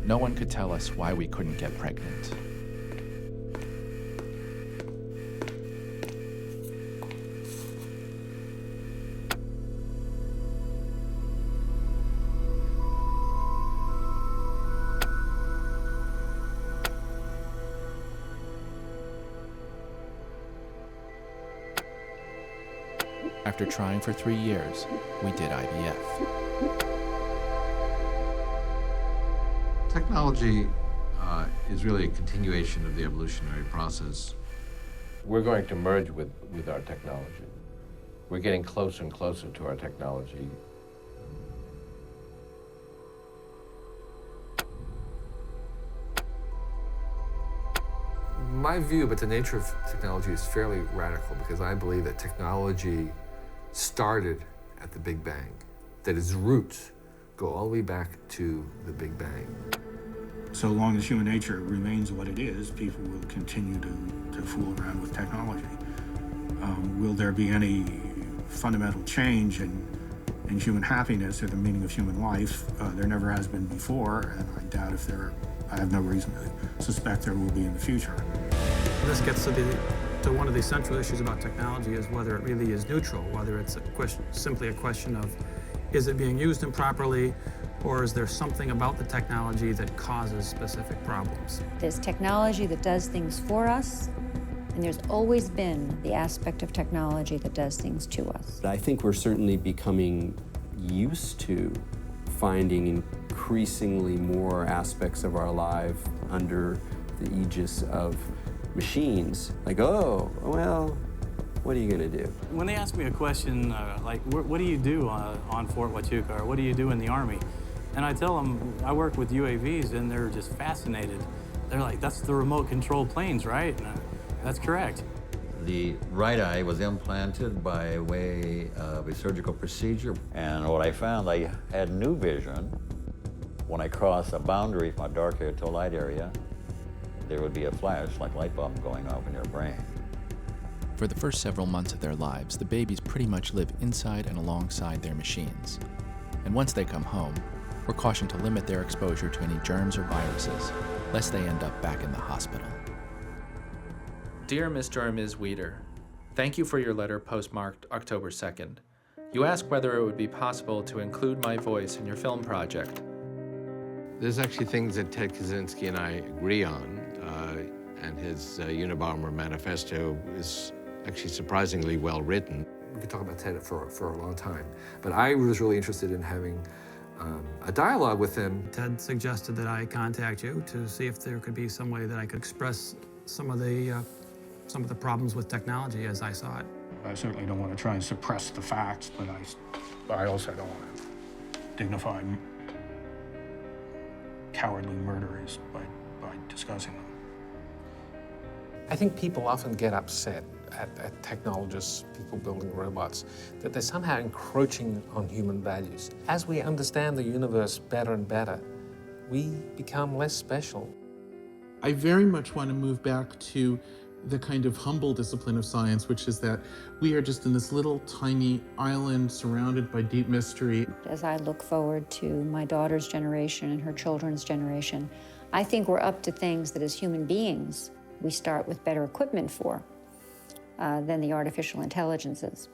no one could tell us why we couldn't get pregnant. After trying for 3 years, we did IVF. Technology is really a continuation of the evolutionary process. We're going to merge with our technology. We're getting closer and closer to our technology. My view about the nature of technology is fairly radical because I believe that technology started at the Big Bang, that its roots go all the way back to the Big Bang. So long as human nature remains what it is, people will continue to fool around with technology. Will there be any fundamental change in human happiness or the meaning of human life? There never has been before, and I doubt if I have no reason to suspect there will be in the future. This gets to one of the central issues about technology is whether it really is neutral, whether it's simply a question of is it being used improperly, or is there something about the technology that causes specific problems? There's technology that does things for us, and there's always been the aspect of technology that does things to us. I think we're certainly becoming used to finding increasingly more aspects of our life under the aegis of machines. Like, oh, well, what are you gonna do? When they ask me a question like, what do you do on Fort Huachuca, or what do you do in the Army? And I tell them, I work with UAVs, and they're just fascinated. They're like, that's the remote control planes, right? And that's correct. The right eye was implanted by way of a surgical procedure. And what I found, I had new vision. When I crossed a boundary from a dark area to a light area, there would be a flash like light bulb going off in your brain. For the first several months of their lives, the babies pretty much live inside and alongside their machines. And once they come home, we're cautioned to limit their exposure to any germs or viruses, lest they end up back in the hospital. Dear Mr. or Ms. Weeder, thank you for your letter postmarked October 2nd. You asked whether it would be possible to include my voice in your film project. There's actually things that Ted Kaczynski and I agree on, and his Unabomber manifesto is actually surprisingly well written. We could talk about Ted for a long time, but I was really interested in having a dialogue with him. Ted suggested that I contact you to see if there could be some way that I could express some of the problems with technology as I saw it. I certainly don't want to try and suppress the facts, but I also don't want to dignify cowardly murderers by discussing them. I think people often get upset at technologists, people building robots, that they're somehow encroaching on human values. As we understand the universe better and better, we become less special. I very much want to move back to the kind of humble discipline of science, which is that we are just in this little tiny island surrounded by deep mystery. As I look forward to my daughter's generation and her children's generation, I think we're up to things that as human beings, we start with better equipment for than the artificial intelligences.